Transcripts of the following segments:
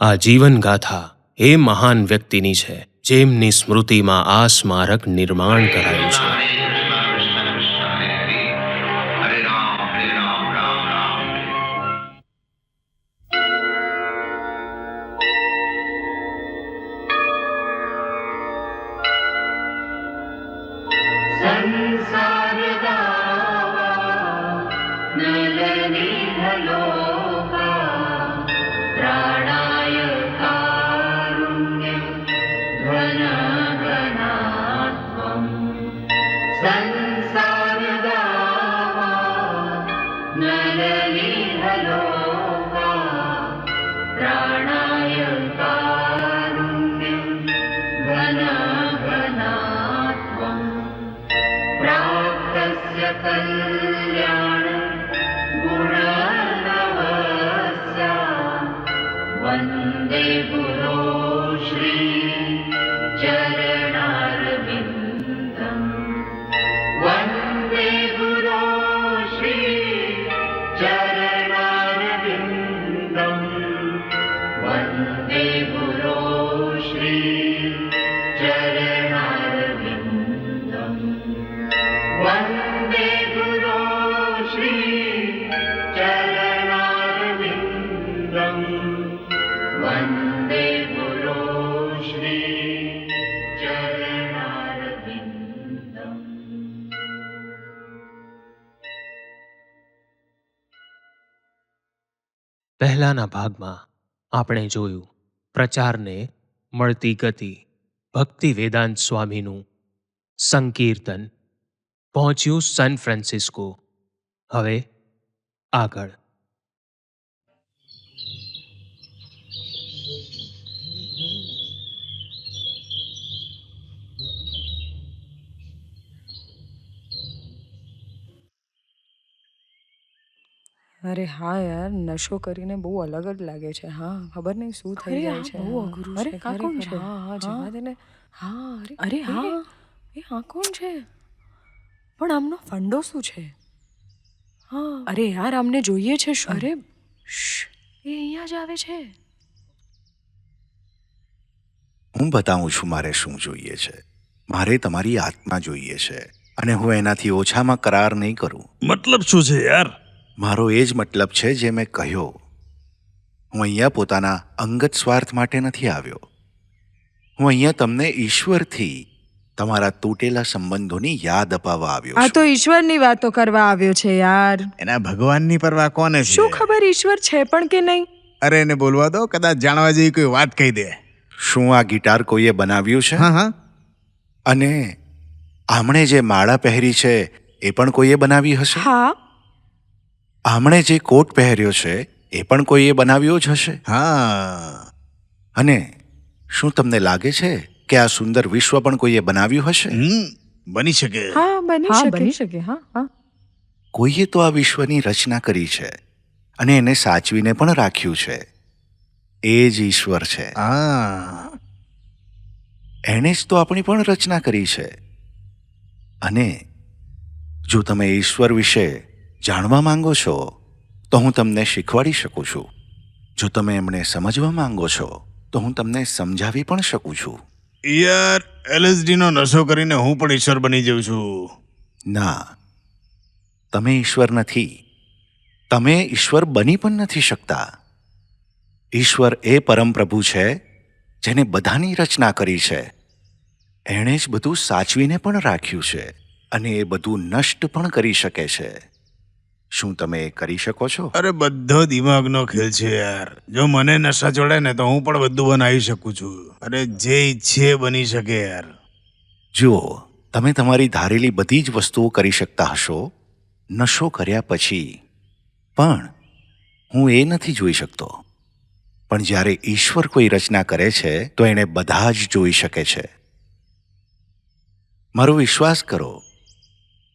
આ જીવનગાથા એ મહાન વ્યક્તિની છે, જેમની સ્મૃતિમાં આ સ્મારક નિર્માણ કરાયું છે. પહેલાના ભાગમાં આપણે જોયું પ્રચારને મળતી ગતિ. ભક્તિ વેદાંત સ્વામીનું સંકીર્તન પહોંચ્યું સન ફ્રાન્સિસ્કો. હવે આગળ. અરે હા યાર, નશો કરીને બહુ અલગ જ લાગે છે. હા, ખબર નહીં શું થઈ જાય છે. બહુ અઘરું છે. અરે આ કોણ છે? હા હા, જવા દે ને. હા અરે હા, એ આ કોણ છે? પણ આમનો ફંડો શું છે? હા અરે યાર, આમને જોઈએ છે શું? અરે એ અહીંયા જ આવે છે. હું બતાવું છું મારે શું જોઈએ છે. મારે તમારી આત્મા જોઈએ છે, અને હું એનાથી ઓછામાં કરાર નહીં કરું. મતલબ શું છે યાર? મારો એ જ મતલબ છે જે મેં કહ્યો. હું અહીંયા પોતાના અંગત સ્વાર્થ માટે નથી આવ્યો. હું અહીંયા તમને ઈશ્વરથી તમારા તૂટેલા સંબંધોની યાદ અપાવવા આવ્યો આ છું. તો ઈશ્વરની વાતો કરવા આવ્યો છે યાર. એના ભગવાનની પરવા કોને છે? શું ખબર ઈશ્વર છે પણ કે નહીં. અરે એને બોલવા દો, કદાચ જાણવા જેવી કોઈ વાત કહી દે. શું આ ગિટાર કોઈએ બનાવ્યું છે? હા હા. અને આમણે જે માળા પહેરી છે એ પણ કોઈએ બનાવી હશે. હા, આમણે જે કોટ પહેર્યો છે એ પણ કોઈએ બનાવ્યો જ હશે. હા. અને શું તમને લાગે છે કે આ સુંદર વિશ્વ પણ કોઈએ બનાવ્યું હશે? બની શકે. હા બની શકે. હા હા, કોઈએ તો આ વિશ્વની રચના કરી છે અને એને સાચવીને પણ રાખ્યું છે. એ જ ઈશ્વર છે. હા. એણે જ તો આપણી પણ રચના કરી છે. અને જો તમે ઈશ્વર વિશે જાણવા માંગો છો તો હું તમને શીખવાડી શકું છું. જો તમે એમને સમજવા માંગો છો તો હું તમને સમજાવી પણ શકું છું. યાર, LSD નો નશો કરીને હું પણ ઈશ્વર બની જાઉં છું. ના, તમે ઈશ્વર નથી. તમે ઈશ્વર બની પણ નથી શકતા. ઈશ્વર એ પરમપ્રભુ છે જેને બધાની રચના કરી છે. એણે જ બધું સાચવીને પણ રાખ્યું છે, અને એ બધું નષ્ટ પણ કરી શકે છે. શું તમે એ કરી શકો છો? અરે બધો દિમાગનો ખેલ છે યાર. જો મને નશા ચડે ને તો હું પણ બધું બનાવી શકું છું. અરે જે ઈચ્છે બની શકે યાર. જુઓ, તમે તમારી ધારેલી બધી જ વસ્તુઓ કરી શકતા હશો નશો કર્યા પછી, પણ હું એ નથી જોઈ શકતો. પણ જ્યારે ઈશ્વર કોઈ રચના કરે છે તો એણે બધા જ જોઈ શકે છે. મારો વિશ્વાસ કરો,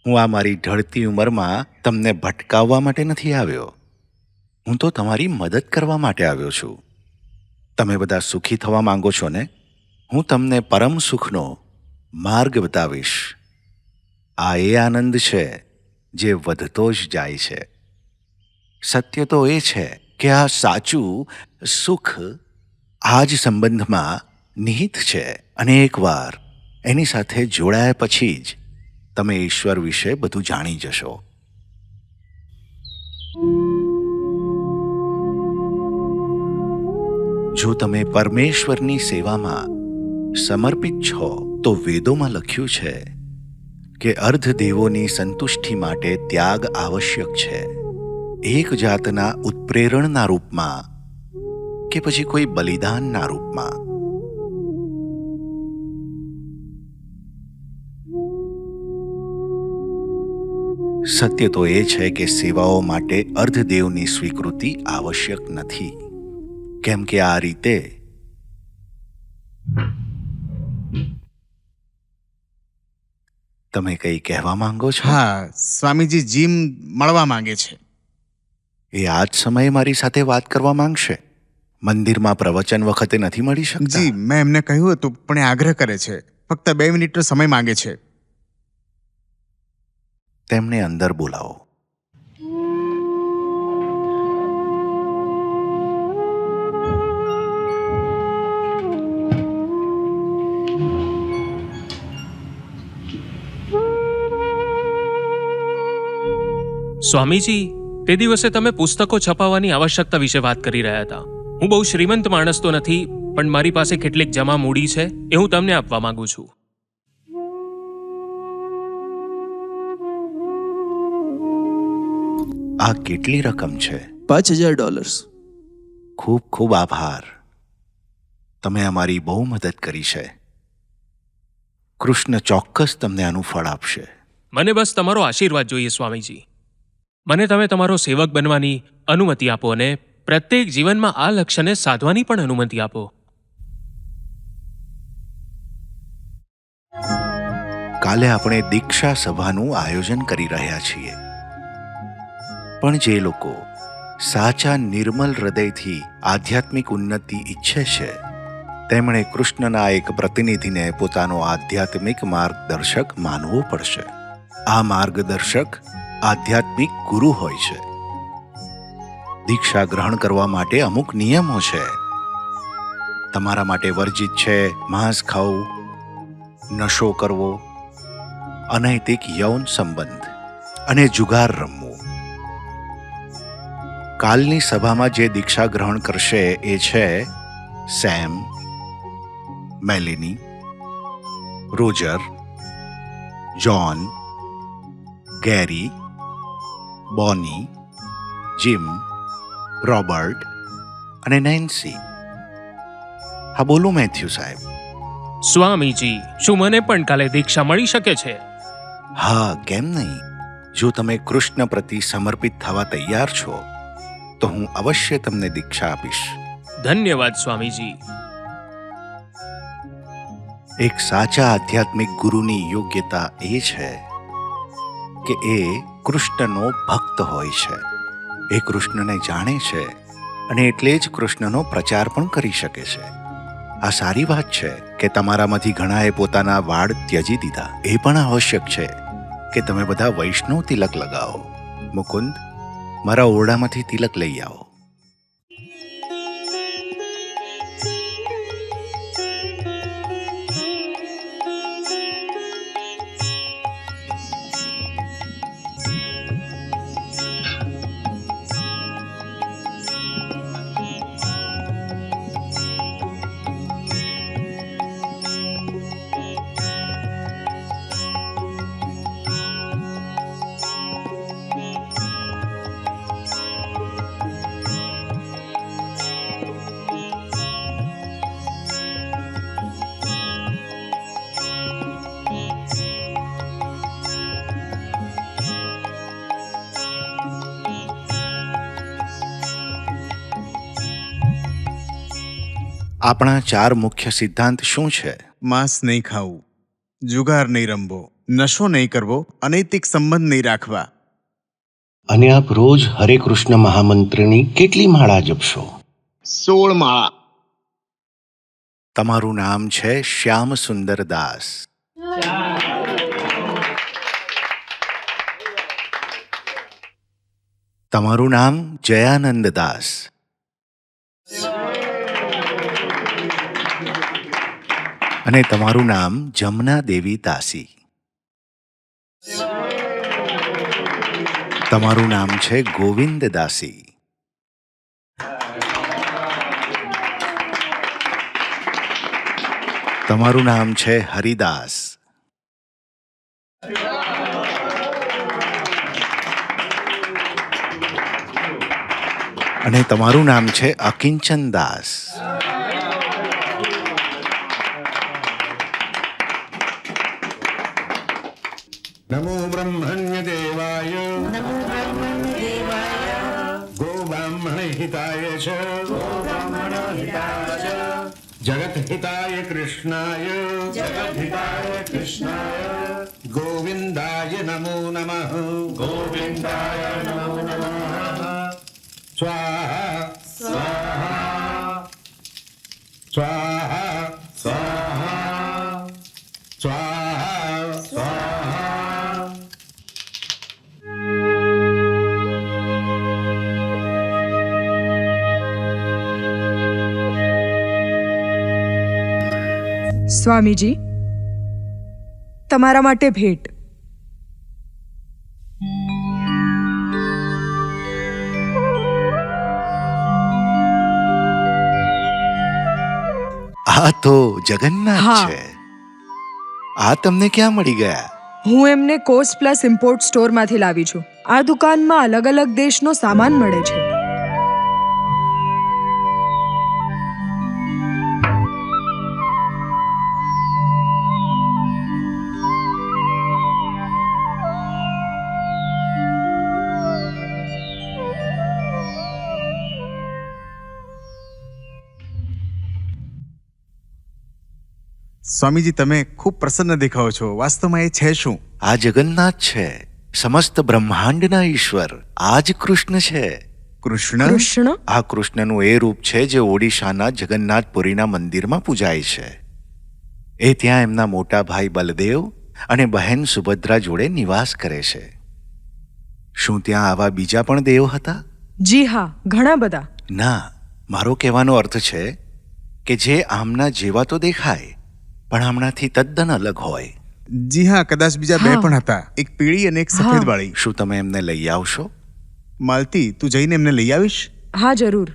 હું આ મારી ઢળતી ઉંમરમાં તમને ભટકાવવા માટે નથી આવ્યો. હું તો તમારી મદદ કરવા માટે આવ્યો છું. તમે બધા સુખી થવા માંગો છો ને? હું તમને પરમ સુખનો માર્ગ બતાવીશ. આ એ આનંદ છે જે વધતો જ જાય છે. સત્ય તો એ છે કે આ સાચું સુખ આ જ સંબંધમાં નિહિત છે, અને એકવાર એની સાથે જોડાયા પછી જ તમે ઈશ્વર વિશે બધું જાણી જશો. જો તમે પરમેશ્વરની સેવામાં સમર્પિત છો તો વેદોમાં લખ્યું છે કે અર્ધદેવોની સંતુષ્ટિ માટે ત્યાગ આવશ્યક છે, એક જાતના ઉત્પ્રેરણના રૂપમાં કે પછી કોઈ બલિદાનના રૂપમાં. સત્ય તો એ છે કે સેવાઓ માટે અર્ધદેવની સ્વીકૃતિ આવશ્યક નથી, કેમ કે આ રીતે તમે કંઈ કહેવા માંગો છો? હા, સ્વામીજી જીમ મળવા માંગે છે. એ આ જ સમયે મારી સાથે વાત કરવા માંગશે? મંદિરમાં પ્રવચન વખતે નથી મળી શકતા? જી, મેં એમને કહ્યું હતું, પણ એ આગ્રહ કરે છે. ફક્ત 2 મિનિટનો સમય માંગે છે. તેમને અંદર બોલાવો. સ્વામીજી, તે દિવસે તમે પુસ્તકો છપાવવાની આવશ્યકતા વિશે વાત કરી રહ્યા હતા. હું બહુ શ્રીમંત માણસ તો નથી, પણ મારી પાસે કેટલીક જમા મૂડી છે, એ હું તમને આપવા માંગુ છું. આ કેટલી રકમ છે? $5000. ખૂબ ખૂબ આભાર. તમે અમારી બહુ મદદ કરી છે. કૃષ્ણ ચોક્કસ તમને આનું ફળ આપશે. મને બસ તમારો આશીર્વાદ જોઈએ, સ્વામીજી. મને તમે તમારો સેવક બનવાની અનુમતિ આપો અને પ્રત્યેક જીવનમાં આ લક્ષ્યને સાધવાની પણ અનુમતિ આપો. કાલે આપણે દીક્ષા સભાનું આયોજન કરી રહ્યા છીએ, પણ જે લોકો સાચા નિર્મલ હૃદયથી આધ્યાત્મિક ઉન્નતિ ઈચ્છે છે તેમણે કૃષ્ણના એક પ્રતિનિધિને પોતાનો આધ્યાત્મિક માર્ગદર્શક માનવો પડશે. આ માર્ગદર્શક આધ્યાત્મિક ગુરુ હોય છે. દીક્ષા ગ્રહણ કરવા માટે અમુક નિયમો છે. તમારા માટે વર્જિત છે માંસ ખાવું, નશો કરવો, અનૈતિક યૌન સંબંધ અને જુગાર રમવું. કાલની સભામાં જે દીક્ષા ગ્રહણ કરશે એ છે Sam, Melanie, Roger, John, Gary, Bonnie, Jim, Robert અને નેન્સી. હા બોલો મેથ્યુ સાહેબ. સ્વામીજી, શું મને પણ કાલે દીક્ષા મળી શકે છે? હા, કેમ નહીં? જો તમે કૃષ્ણ પ્રતિ સમર્પિત થવા તૈયાર છો તો હું અવશ્ય તમને દીક્ષા આપીશ. ધન્યવાદ, સ્વામીજી. એક સાચા આધ્યાત્મિક ગુરુની યોગ્યતા એ છે કે એ કૃષ્ણનો ભક્ત હોય છે. એ કૃષ્ણને જાણે છે અને એટલે જ કૃષ્ણનો પ્રચાર પણ કરી શકે છે. આ સારી વાત છે કે તમારામાંથી ઘણાએ પોતાના વાળ ત્યજી દીધા. એ પણ આવશ્યક છે કે તમે બધા વૈષ્ણવ તિલક લગાવો. મુકુંદ, મારા ઓરડામાંથી તિલક લઈ આવો. આપણા 4 મુખ્ય સિદ્ધાંત શું છે? માંસ નહીં ખાવું, જુગાર નહીં રમવો, નશો નહીં કરવો, અનૈતિક સંબંધ નહીં રાખવા. અને આપ રોજ હરે કૃષ્ણ મહામંત્રની કેટલી માળા જપશો? 16 માળા. તમારું નામ છે શ્યામ સુંદર દાસ. તમારું નામ જયાનંદ દાસ. અને તમારું નામ જમના દેવી દાસી. તમારું નામ છે ગોવિંદ દાસી. તમારું નામ છે હરિદાસ. અને તમારું નામ છે અકિંચન દાસ. નમો બ્રહ્મણ્ય દેવાય ગો બ્રાહ્મણ હિતાય ચ જગત હિતાય કૃષ્ણાય ગોવિંદાય નમો નમઃ સ્વાહા સ્વાહા સ્વાહા સ્વાહા સ્વાહા સ્વાહા. સ્વામીજી, તમારા માટે ભેટ. આ તો જગન્નાથ હા. છે. આ તમને ક્યાં મળી ગયા? હું એમને કોસ્ટ પ્લસ ઇમ્પોર્ટ સ્ટોરમાંથી લાવી છું. આ દુકાનમાં અલગ અલગ દેશનો સામાન મળે છે. સ્વામીજી, તમે ખૂબ પ્રસન્ન દેખાઓ છો. વાસ્તવમાં એ છે શું? આ જગન્નાથ છે, સમસ્ત બ્રહ્માંડના ઈશ્વર. આ જ કૃષ્ણ છે. કૃષ્ણ? કૃષ્ણ? આ કૃષ્ણનું એ રૂપ છે જે ઓડિશાના જગન્નાથપુરીના મંદિરમાં પૂજાય છે. એ ત્યાં એમના મોટા ભાઈ બલદેવ અને બહેન સુભદ્રા જોડે નિવાસ કરે છે. શું ત્યાં આવા બીજા પણ દેવ હતા? જી હા, ઘણા બધા. ના, મારો કહેવાનો અર્થ છે કે જે આમના જેવા તો દેખાય પણ આમનાથી તદ્દન અલગ હોય. જી હા, કદાચ બીજા બે હા. પણ હતા, એક પીળી અને એક સફેદ વાળી. શું તમે એમને લઈ આવશો? માલતી, તું જઈને એમને લઈ આવીશ? હા, જરૂર.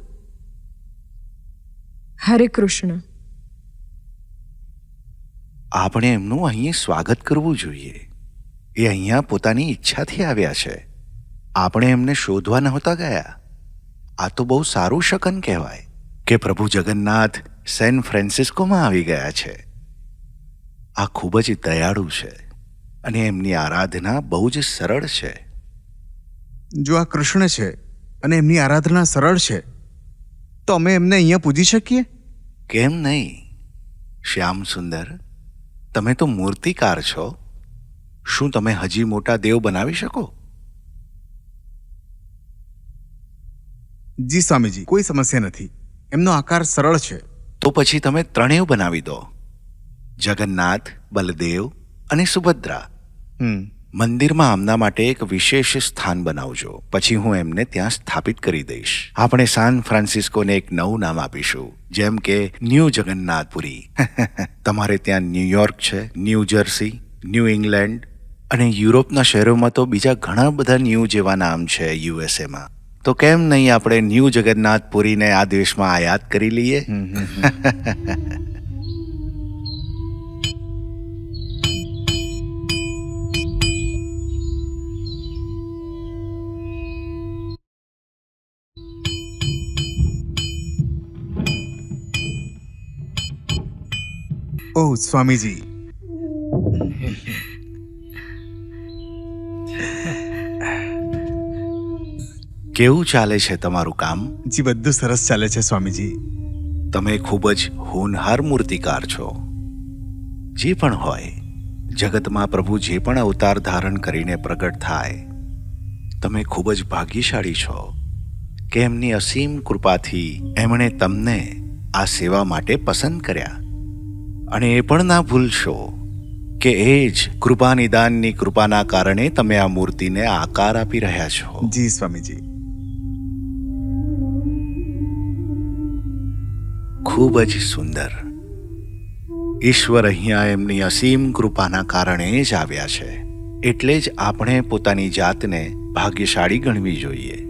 હરે કૃષ્ણ. આપણે એમનું અહીં સ્વાગત કરવું જોઈએ. એ અહીંયા પોતાની ઈચ્છાથી આવ્યા છે. આપણે એમને શોધવા નહોતા ગયા. આ તો બહુ સારું શકન કહેવાય કે પ્રભુ જગન્નાથ સેન ફ્રાન્સિસ્કોમાં આવી ગયા છે. આ ખૂબ જ દયાળુ છે અને એમની આરાધના બહુ જ સરળ છે. જો આ કૃષ્ણ છે અને એમની આરાધના સરળ છે તો અમે એમને અહીંયા પૂજી શકીએ? કેમ નહીં? શ્યામ સુંદર, તમે તો મૂર્તિકાર છો. શું તમે હજી મોટા દેવ બનાવી શકો? જી સ્વામીજી, કોઈ સમસ્યા નથી. એમનો આકાર સરળ છે. તો પછી તમે ત્રણેય બનાવી દો, જગન્નાથ, બલદેવ અને સુભદ્રા. મંદિરમાં આમના માટે એક વિશેષ સ્થાન બનાવજો. પછી હું એમને ત્યાં સ્થાપિત કરી દઈશ. આપણે સાન ફ્રાન્સિસ્કોને એક નવું નામ આપીશું, જેમ કે ન્યૂ જગન્નાથપુરી. તમારે ત્યાં ન્યૂયોર્ક છે, ન્યૂ જર્સી, ન્યૂ ઇંગ્લેન્ડ અને યુરોપના શહેરોમાં તો બીજા ઘણા બધા ન્યૂ જેવા નામ છે યુએસએમાં. તો કેમ નહીં આપણે ન્યૂ જગન્નાથપુરીને આ દેશમાં આયાત કરી લઈએ? ઓહ સ્વામીજી, કેવું ચાલે છે તમારું કામ? જી બધું સરસ ચાલે છે સ્વામીજી. તમે ખૂબ જ હોનહાર મૂર્તિકાર છો. જે પણ હોય, જગતમાં પ્રભુ જે પણ અવતાર ધારણ કરીને પ્રગટ થાય, તમે ખૂબ જ ભાગ્યશાળી છો કે એમની અસીમ કૃપાથી એમણે તમને આ સેવા માટે પસંદ કર્યા. અને એ પણ ના ભૂલશો કે એ જ કૃપા નિદાનની કૃપાના કારણે તમે આ મૂર્તિને આકાર આપી રહ્યા છો. જી સ્વામીજી. ખૂબ જ સુંદર. ઈશ્વર અહીંયા એમની અસીમ કૃપાના કારણે જ આવ્યા છે. એટલે જ આપણે પોતાની જાતને ભાગ્યશાળી ગણવી જોઈએ.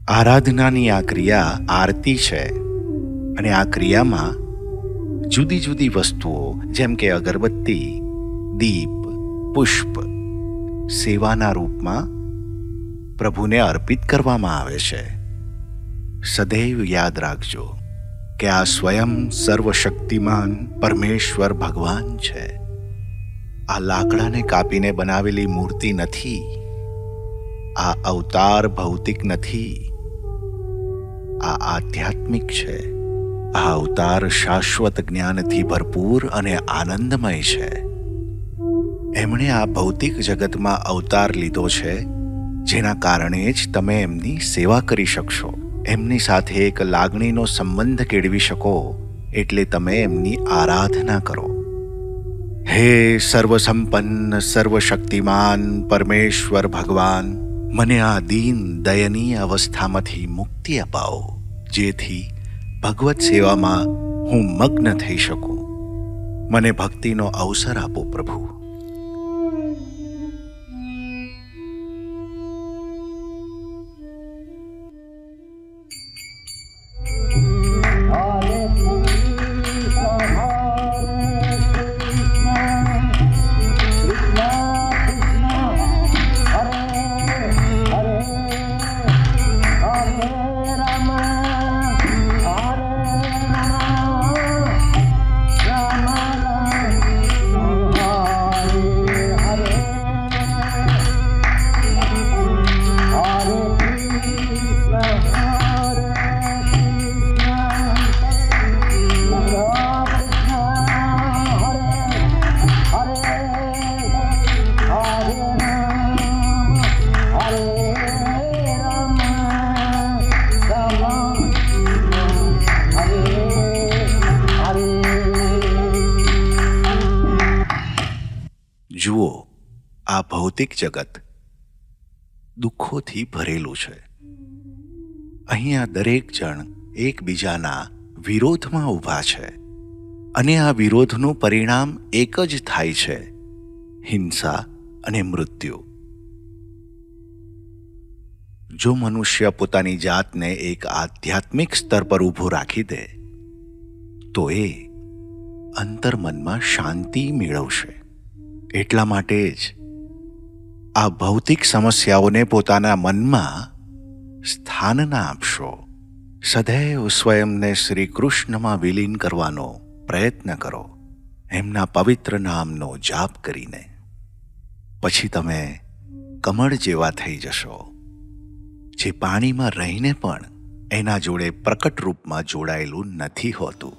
આરાધનાની આ ક્રિયા આરતી છે અને આ ક્રિયામાં જુદી જુદી વસ્તુઓ જેમ કે અગરબત્તી, દીપ, પુષ્પ સેવાના રૂપમાં પ્રભુને અર્પિત કરવામાં આવે છે. સદૈવ યાદ રાખજો કે આ સ્વયં સર્વશક્તિમાન પરમેશ્વર ભગવાન છે. આ લાકડાને કાપીને બનાવેલી મૂર્તિ નથી. આ અવતાર ભૌતિક નથી. આ આધ્યાત્મિક છે. આ અવતાર શાશ્વત જ્ઞાનથી ભરપૂર અને આનંદમય છે. એમણે આ ભૌતિક જગતમાં અવતાર લીધો છે જેના કારણે જ તમે એમની સેવા કરી શકશો. એમની સાથે એક લાગણીનો સંબંધ કેળવી શકો એટલે તમે એમની આરાધના કરો. હે સર્વસંપન્ન સર્વશક્તિમાન પરમેશ્વર ભગવાન, મને આ દીન દયનીય અવસ્થામાંથી મુક્તિ અપાવો જેથી ભગવત સેવામાં હું મગ્ન થઈ શકું. મને ભક્તિનો અવસર આપો પ્રભુ. જુઓ, આ ભૌતિક જગત દુઃખોથી ભરેલું છે. અહીંયા દરેક જણ એકબીજાના વિરોધમાં ઊભા છે અને આ વિરોધનું પરિણામ એક જ થાય છે, હિંસા અને મૃત્યુ. જો મનુષ્ય પોતાની જાતને એક આધ્યાત્મિક સ્તર પર ઊભું રાખી દે તો એ અંતર્મનમાં શાંતિ મેળવશે. એટલા માટે જ આ ભૌતિક સમસ્યાઓને પોતાના મનમાં સ્થાન ના આપશો. સદૈવ સ્વયંને શ્રી કૃષ્ણમાં વિલીન કરવાનો પ્રયત્ન કરો, એમના પવિત્ર નામનો જાપ કરીને. પછી તમે કમળ જેવા થઈ જશો, જે પાણીમાં રહીને પણ એના જોડે પ્રકટ રૂપમાં જોડાયેલું નથી હોતું.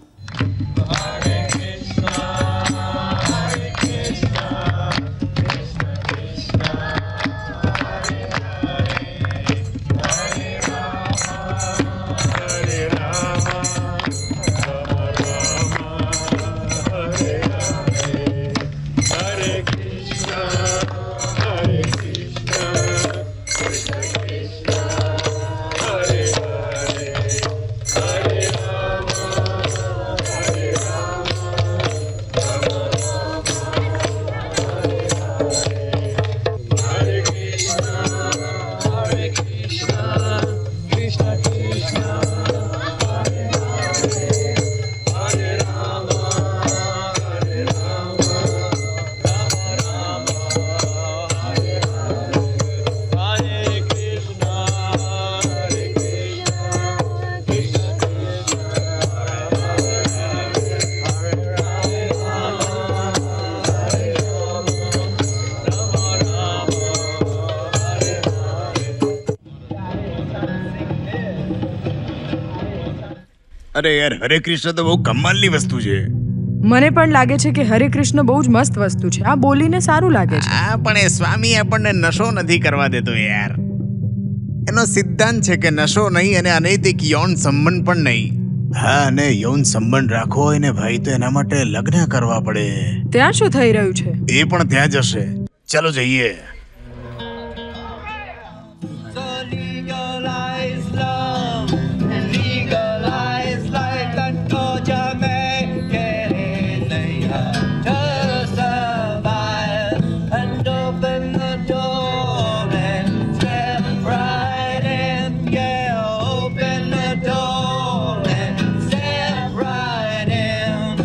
અરે યાર, હરે કૃષ્ણ તો બહુ કમાલની વસ્તુ છે. મને પણ લાગે છે કે હરે કૃષ્ણ બહુ જ મસ્ત વસ્તુ છે. આ બોલીને સારું લાગે છે. આ પણ એ સ્વામી આપણને નશો નથી કરવા દેતો યાર. એનો સિદ્ધાંત છે કે નશો નહીં અને અનૈતિક યૌન સંબંધ પણ નહીં. હા, અને યૌન સંબંધ રાખવો હોય ને ભાઈ તો એના માટે લગ્ન કરવા પડે. ત્યાં શું થઈ રહ્યું છે? એ પણ ત્યાં જશે. ચાલો જઈએ. So legalize love and legalize life and torture make it easier to survive and open the door and step right in. Yeah, open the door and step right in.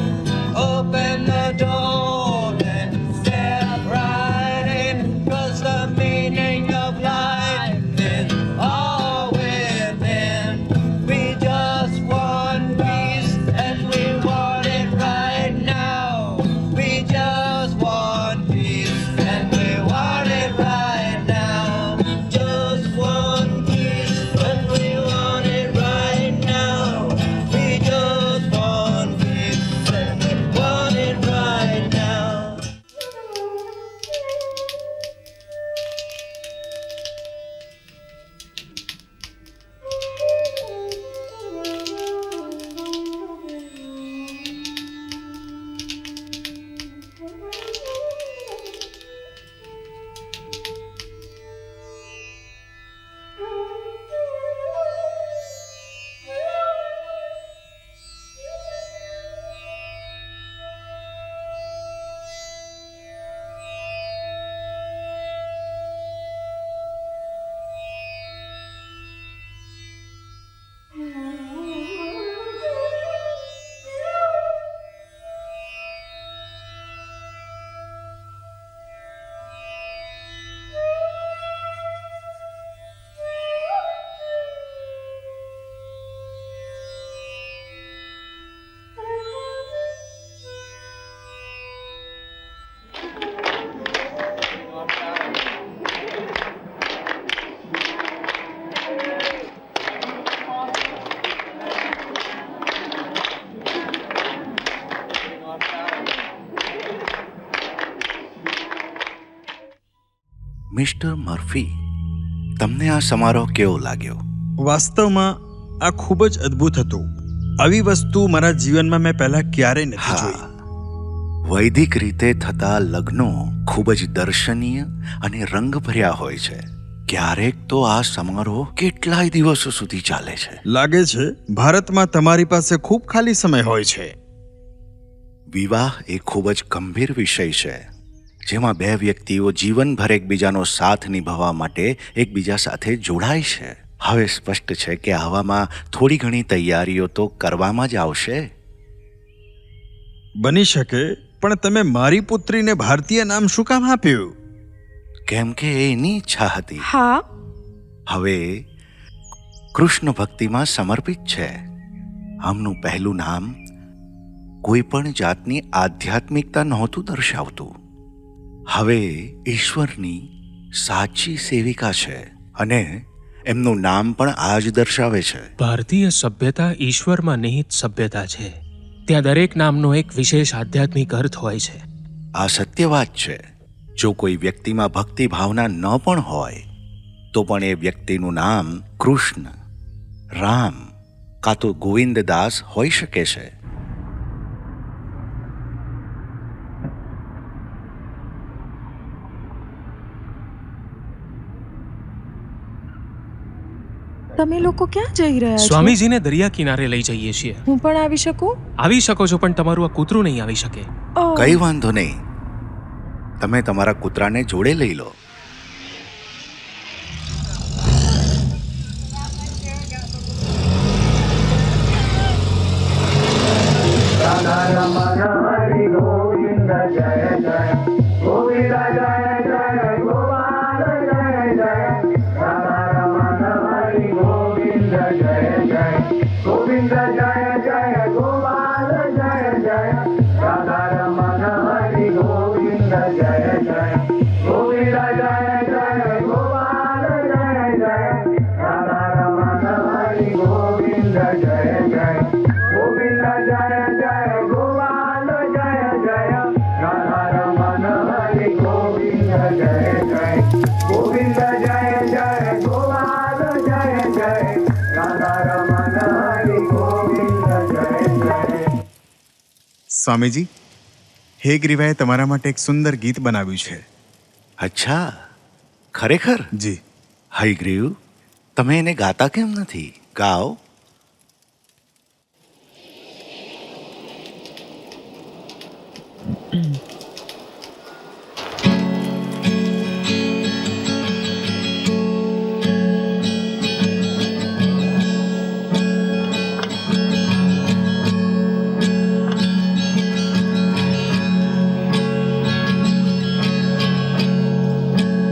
Open the door and step right in. 'Cause the meaning of life is all within. We just want peace and we want it right now. We just want peace and we want it right now. Just want peace and we want it right now. We just want peace and we want it right now. Mister Murphy, તમને આ સમારોહ કેવો લાગ્યો? વાસ્તવમાં આ ખૂબ જ અદ્ભુત હતું. આવી વસ્તુ મારા જીવનમાં મેં પહેલા ક્યારેય નથી જોઈ. વૈદિક રીતે થતા લગ્નો ખૂબ જ દર્શનીય અને રંગભર્યા હોય છે. ક્યારેક તો આ સમારોહ કેટલાય દિવસો સુધી ચાલે છે. લાગે છે ભારતમાં તમારી પાસે ખૂબ ખાલી સમય હોય છે. વિવાહ એ ખૂબ જ ગંભીર વિષય છે, જેમાં બે વ્યક્તિઓ જીવનભર એકબીજાનો સાથ નિભાવવા માટે એકબીજા સાથે જોડાય છે. હવે સ્પષ્ટ છે કે આવામાં થોડી ઘણી તૈયારીઓ તો કરવામાં જ આવશે. બની શકે, પણ તમે મારી પુત્રીને ભારતીય નામ શું કામ આપ્યું? કેમ કે એ એની ઈચ્છા હતી. હા, હવે કૃષ્ણ ભક્તિમાં સમર્પિત છે. આમનું પહેલું નામ કોઈ પણ જાતની આધ્યાત્મિકતા નહોતું દર્શાવતું. હવે ઈશ્વરની સાચી સેવિકા છે અને એમનું નામ પણ આ જ દર્શાવે છે. ભારતીય સભ્યતા ઈશ્વરમાં નિહિત સભ્યતા છે. ત્યાં દરેક નામનો એક વિશેષ આધ્યાત્મિક અર્થ હોય છે. આ સત્ય વાત છે. જો કોઈ વ્યક્તિમાં ભક્તિ ભાવના ન પણ હોય તો પણ એ વ્યક્તિનું નામ કૃષ્ણ, રામ કાં તો ગોવિંદદાસ હોઈ શકે છે. તમે લોકો ક્યાં જઈ રહ્યા છો? સ્વામીજીને દરિયા કિનારે લઈ જઈએ છીએ. હું પણ આવી શકું? આવી શકો છો, પણ તમારું આ કૂતરું નહીં આવી શકે. ઓહ, કઈ વાંધો નહીં, તમે તમારા કૂતરાને જોડે લઈ લો. ગોવિંદ જય જય ગોપાલ જય જય રાધા રમણ હરિ ગોવિંદ જય જય. સ્વામીજી, હે ગ્રીવાએ તમારા માટે એક સુંદર ગીત બનાવ્યું છે. અચ્છા, ખરેખર? જી. હયગ્રીવ, તમે એને ગાતા કેમ નથી? ગાઓ.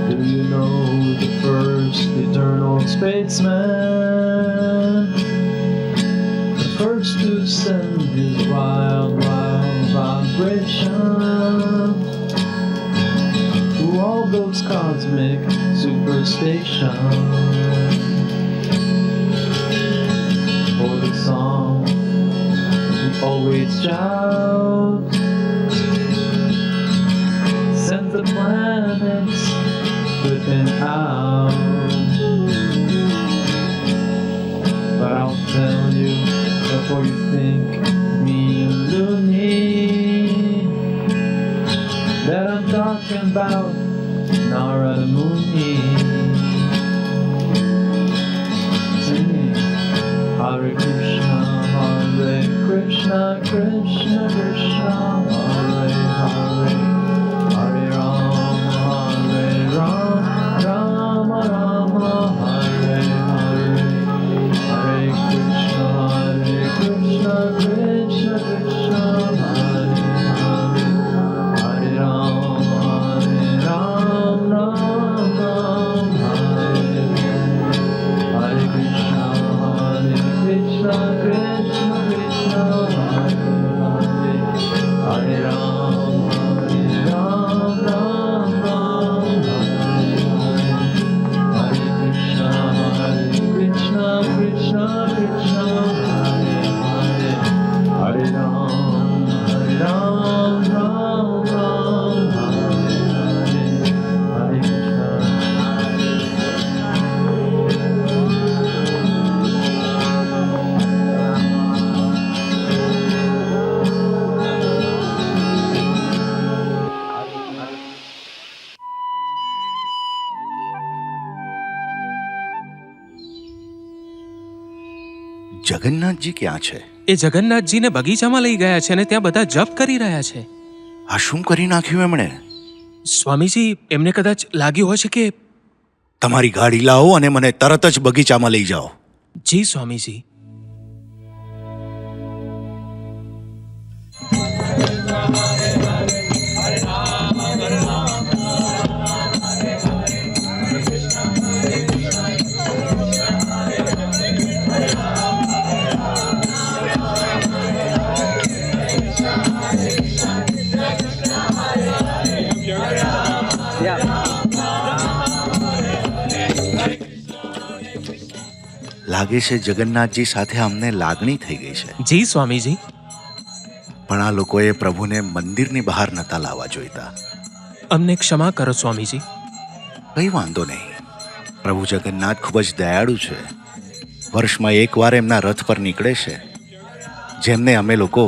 Do you know the first eternal statesman? The first to send his wild, wild vibration to all those cosmic superstations. For the song we always shout sent the planets flipping out. But I'll tell you before you think me loony that I'm talking about Narada Muni. Singing Hare Krishna, Krishna Krishna, Hare Hare, Hare Rama, Rama Rama, Hare Hare, Hare Krishna, Krishna Krishna, Hare Hare, Hare Rama, Rama Hare Hare Krishna, Krishna Krishna, Hare Hare, Hare Rama, Rama Hare Krishna, Krishna Krishna, Hare Hare, Hare Rama, Rama Hare જગન્નાથજી ક્યાં છે? એ જગન્નાથજીને બગીચામાં લઈ ગયા છે અને ત્યાં બધા જપ કરી રહ્યા છે. આ શું કરી નાખ્યું એમણે? સ્વામીજી, એમને કદાચ લાગ્યું હશે કે... તમારી ગાડી લાવો અને મને તરત જ બગીચામાં લઈ જાઓ. જી સ્વામીજી. લાગે છે જગન્નાથજી સાથે અમને લાગણી થઈ ગઈ છે. જી સ્વામીજી. પણ આ લોકોએ પ્રભુને મંદિરની બહાર નતા લાવવા જોઈતા. અમને ક્ષમા કરો સ્વામીજી. કઈ વાંધો નહીં. પ્રભુ જગન્નાથ ખૂબ જ દયાળુ છે. વર્ષમાં એકવાર એમના રથ પર નીકળે છે, જેમને અમે લોકો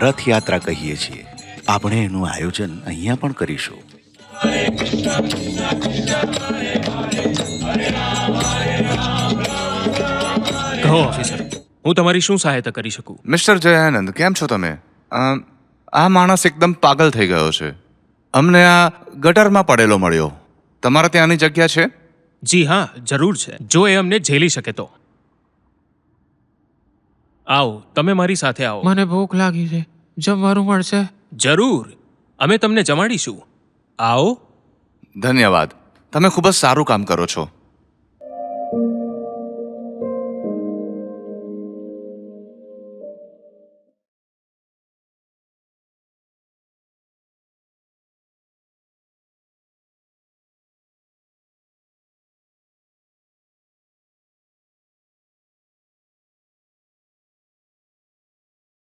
રથયાત્રા કહીએ છીએ. આપણે એનું આયોજન અહીંયા પણ કરીશું. કહો ઓફિસર, હું તમારી શું સહાયતા કરી શકું? મિસ્ટર જયાનંદ, કેમ છો તમે? આ માણસ એકદમ પાગલ થઈ ગયો છે. અમને આ ગટરમાં પડેલો મળ્યો. તમારા ત્યાંની જગ્યા છે? જી હા, જરૂર છે, જો એ અમને ઝેલી શકે તો. આવો, તમે મારી સાથે આવો. મને ભૂખ લાગી છે, જમવાનું મળશે? જરૂર, અમે તમને જમાડીશું. આવો. ધન્યવાદ, તમે ખૂબ જ સારું કામ કરો છો.